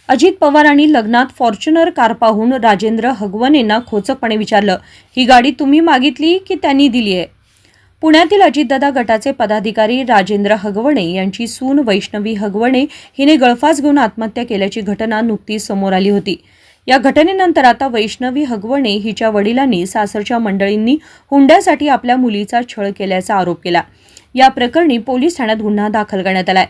अजित पवारांनी लग्नात Fortuner car पाहून राजेंद्र हगवणेंना खोचकपणे विचारलं, ही गाडी तुम्ही मागितली की त्यांनी दिली आहे? पुण्यातील अजितदादा गटाचे पदाधिकारी राजेंद्र हगवणे यांची सून वैष्णवी हगवणे हिने गळफास घेऊन आत्महत्या केल्याची घटना नुकतीच समोर आली होती। या घटनेनंतर आता वैष्णवी हगवणे हिच्या वडिलांनी सासरच्या मंडळींनी हुंड्यासाठी आपल्या मुलीचा छळ केल्याचा आरोप केला। या प्रकरणी पोलीस ठाण्यात गुन्हा दाखल करण्यात आलाय।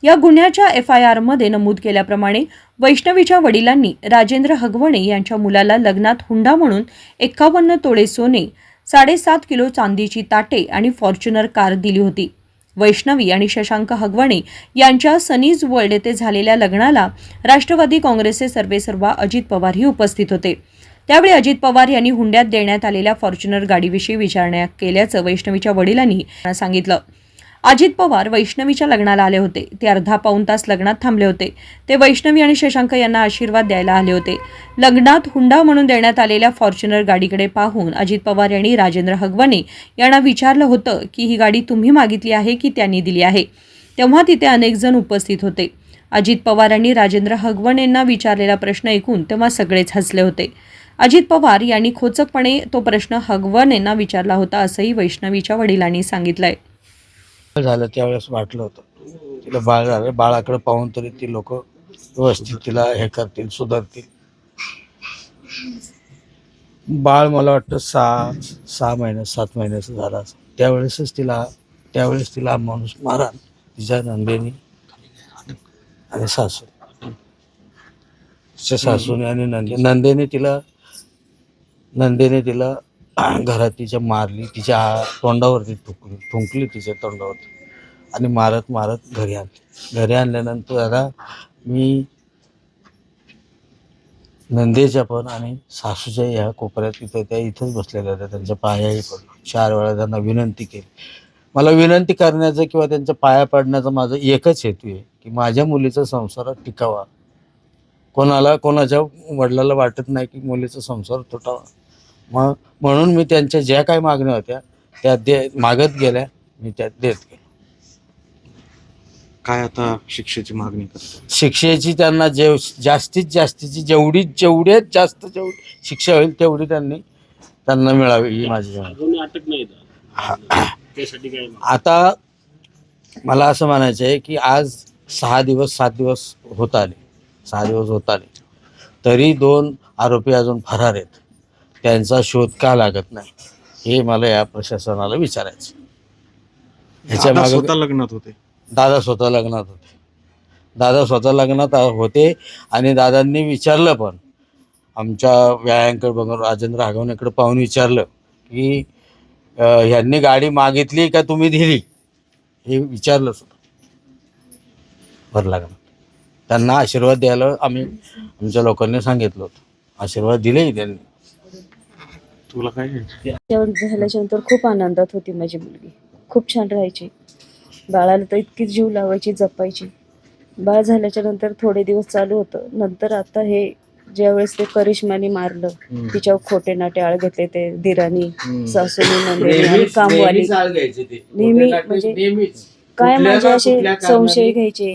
या गुन्ह्याच्या FIR मध्ये नमूद केल्याप्रमाणे वैष्णवीच्या वडिलांनी राजेंद्र हगवणे यांच्या मुलाला लग्नात हुंडा म्हणून 51 तोळे सोने, 7.5 किलो चांदीची ताटे आणि फॉर्च्युनर कार दिली होती। वैष्णवी आणि शशांक हगवणे यांच्या सनीज वर्ल्ड येथे झालेल्या लग्नाला राष्ट्रवादी काँग्रेसचे सर्वेसर्वा अजित पवार ही उपस्थित होते। त्यावेळी अजित पवार यांनी हुंड्यात देण्यात आलेल्या फॉर्च्युनर गाडीविषयी विचारणा केल्याचं वैष्णवीच्या वडिलांनी सांगितलं। अजित पवार वैष्णवीच्या लग्नाला आले होते। ते अर्धा पाऊण तास लग्नात थांबले होते। ते वैष्णवी आणि शशांक यांना आशीर्वाद द्यायला आले होते। लग्नात हुंडा म्हणून देण्यात आलेल्या फॉर्च्युनर गाडीकडे पाहून अजित पवार यांनी राजेंद्र हगवणे यांना विचारलं होतं की ही गाडी तुम्ही मागितली आहे की त्यांनी दिली आहे? तेव्हा तिथे अनेक जण उपस्थित होते। अजित पवारांनी राजेंद्र हगवणेंना विचारलेला प्रश्न ऐकून तेव्हा सगळेच हसले होते। अजित पवार यांनी खोचकपणे तो प्रश्न हगवणेंना विचारला होता असंही वैष्णवीच्या वडिलांनी सांगितलंय। झालं त्यावेळेस वाटलं होतं तिला बाळ झालं, बाळाकडे पाहून तरी ती लोक व्यवस्थित तिला हे करतील, सुधारतील। बाळ मला वाटतं 6 महिने 7 महिन्याचं झालं असं। त्यावेळेस तिला माणूस मारा, तिच्या नंदेनी आणि सासूने आणि नंदेने तिला घरात तिच्या मारली, तिच्या तोंडावरती ठुंकली तिच्या तोंडावरती आणि मारत घरी आणल्यानंतर आता मी नंदेच्या पण आणि सासूच्या ह्या कोपऱ्यात त्या इथंच बसलेल्या होत्या। त्यांच्या पायाही पडलो, 4 वेळा त्यांना विनंती केली। मला विनंती करण्याचं किंवा त्यांच्या पाया पडण्याचा माझा एकच हेतू आहे की माझ्या मुलीचा संसार टिकावा। कोणाच्या वडिलाला वाटत नाही की मुलीचा संसार तुटावा। म्हणून मी त्यांच्या ज्या काही मागण्या होत्या त्या मागत गेल्या, मी त्या देत गेलो। काय आता शिक्षेची मागणी करतो? शिक्षेची त्यांना जास्तीत जास्तीची जेवढ्यात जास्त शिक्षा होईल तेवढी त्यांना मिळावी ही माझी अटक नाही त्यासाठी काय? आता मला असं म्हणायचं आहे की आज 7 दिवस होत आले तरी 2 आरोपी अजून फरार आहेत। त्यांचा शोध का लागत नाही हे मला या प्रशासनाला विचारायचं। ह्याच्या मागे स्वतः लग्नात होते, दादा स्वतः लग्नात होते आणि दादांनी विचारलं पण आमच्या व्यायांकडे बघून राजेंद्र हगवणेकडे पाहून विचारलं की ह्यांनी गाडी मागितली का तुम्ही दिली, हे विचारलं सुद्धा भर लग्नात। त्यांना आशीर्वाद द्यायला आमच्या लोकांनी सांगितलं होतं, आशीर्वाद दिलेही त्यांनी। तुला काय? झाल्याच्या नंतर खूप आनंदात होती माझी मुलगी, खूप छान राहायची। बाळाला तर इतकी जीव लावायची, जपायची। बाळ झाल्याच्या नंतर थोडे दिवस चालू होतं, नंतर आता हे ज्यावेळेस ते करिश्माने मारलं, तिच्यावर खोटे नाटे आळ घेतले, ते दिरानी, सासूनी, नंदेनी आणि कामवाली नेहमी म्हणजे काय माझे असे संशय घ्यायचे,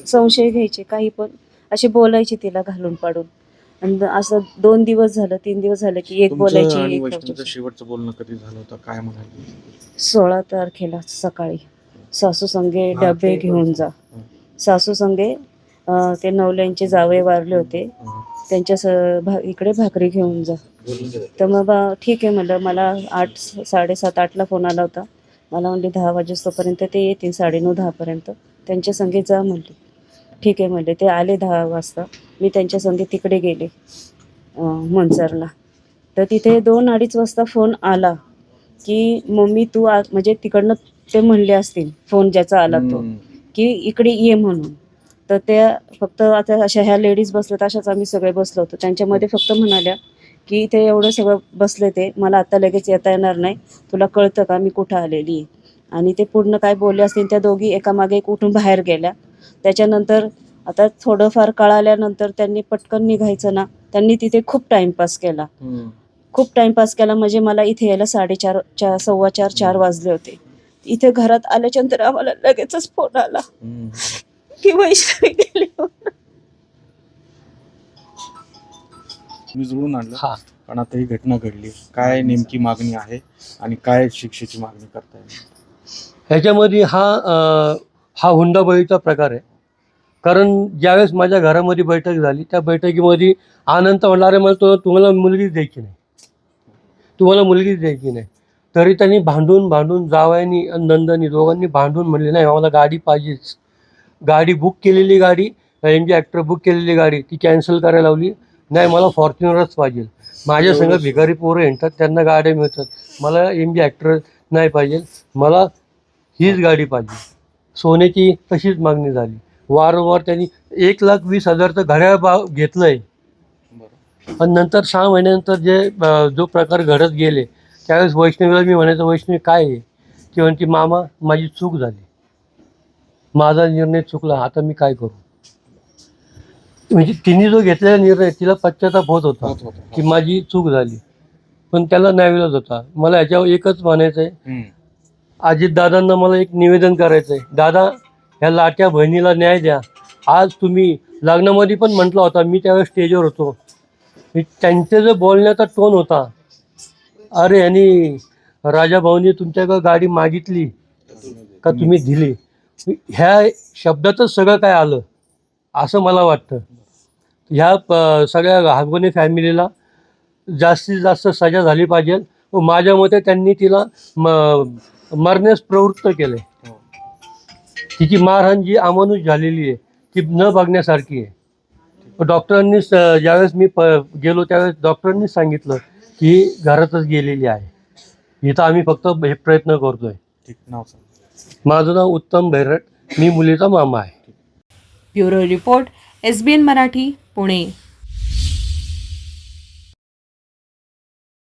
संशय घ्यायचे, काही पण असे बोलायचे तिला घालून पाडून। आणि असं 2 दिवस झालं, 3 दिवस झालं की एक बोलायची, एक शेवटचं बोलणं कधी झालं होतं? काय म्हणाले? 16 तारखेला सकाळी सासू संगे डबे घेऊन जा, सासू संगे ते नवल्यांचे जावई वारले होते, त्यांच्या इकडे भाकरी घेऊन जा। तर मग ठीक आहे म्हणलं। मला 7:30-8ला फोन आला होता। मला म्हणले 10 वाजेपर्यंत ते येतील, 9:30-10 पर्यंत त्यांच्या संगे जा म्हणले। ठीक आहे म्हणले। ते आले 10 वाजता। मी त्यांच्या संगे तिकडे गेले मंचरला। तर तिथे 2-2:30 वाजता फोन आला की मम्मी तू म्हणजे तिकडनं ते म्हणले असतील, फोन ज्याचा आला तो, की इकडे ये म्हणून। तर त्या फक्त आता अशा ह्या लेडीज बसल्यात, अशाच आम्ही सगळे बसलो होतो। त्यांच्यामध्ये फक्त म्हणाल्या की इथे एवढं सगळं बसले, ते मला आता लगेच येता येणार नाही, तुला कळतं का मी कुठं आलेली आहे? आणि ते पूर्ण काय बोलले असतील, त्या दोघी एकामागे एक उठून बाहेर गेल्या। त्याच्यानंतर आता थोडंफार कळाल्यानंतर त्यांनी पटकन निघायचं ना, त्यांनी तिथे खूप टाइमपास केला, म्हणजे मला इथे यायला 4:30 4 वाजले होते। इथे घरात आल्याच्यानंतर आम्हाला लगेचच फोन आला की वैष्णवी गेली। तुम्ही जुळून आणलं हा. पण आता ही घटना घडली, काय नेमकी मागणी आहे आणि काय शिक्षेची मागणी करताय? ह्याच्यामध्ये हा हुंडाबळीचा प्रकार आहे. कारण ज्यावेळेस माझ्या घरामध्ये बैठक झाली, त्या बैठकीमध्ये आनंद म्हणला, अरे मला तुम्हाला मुलगीच द्यायची नाही, तुम्हाला मुलगीच द्यायची नाही. तरी त्यांनी भांडून जावयानी आणि नंदनी दोघांनी भांडून म्हणले नाही आम्हाला गाडी पाहिजेच. गाडी बुक केलेली, गाडी MG ॲक्टर बुक केलेली गाडी ती कॅन्सल करायला लावली. नाही मला फॉर्च्युनरच पाहिजे. माझ्या संग भिकारी पोरं येतात, त्यांना गाड्या मिळतात, मला MG ॲक्टर नाही पाहिजे, मला हीच गाडी पाहिजे. सोन्याची तशीच मागणी झाली. वारंवार त्यांनी 1,20,000चं घड्याळ घेतलं आहे. आणि नंतर 6 महिन्यानंतर जो प्रकार घडत गेले त्यावेळेस वैष्णवीला मी म्हणायचं, वैष्णवी काय आहे? ती म्हणते मामा माझी चूक झाली, माझा निर्णय चुकला, आता मी काय करू. म्हणजे तिने जो घेतलेला निर्णय तिला पश्चाताप होत होता की माझी चूक झाली, पण त्याला नाईलाज होता. मला याच्यावर एकच म्हणायचं आहे, अजितदादांना मला एक निवेदन करायचं आहे, दादा ह्या लाट्या बहिणीला न्याय द्या. आज तुम्ही लग्नामध्ये पण म्हटलं होता, मी त्यावेळेस स्टेजवर होतो, त्यांचे जो बोलण्याचा टोन होता, अरे यांनी राजाभाऊनी तुमच्याकडे गाडी मागितली का तुम्ही दिली, ह्या शब्दातच सगळं काय आलं असं मला वाटतं. ह्या सगळ्या हगवणे फॅमिलीला जास्तीत जास्त सजा झाली पाहिजे व माझ्या मते त्यांनी तिला मरण्यास प्रवृत्त केलं. तिची मारहाण जी अमानुष झालेली आहे ती न बघण्यासारखी आहे. डॉक्टरांनी ज्यावेळेस मी गेलो त्यावेळेस डॉक्टरांनी सांगितलं की घरातच गेलेली आहे. इथं आम्ही फक्त हे प्रयत्न करतोय. ठीक, नाव सांग. माझं नाव उत्तम भैरट, मी मुलीचा मामा आहे. Bureau report SBN Marathi, Pune.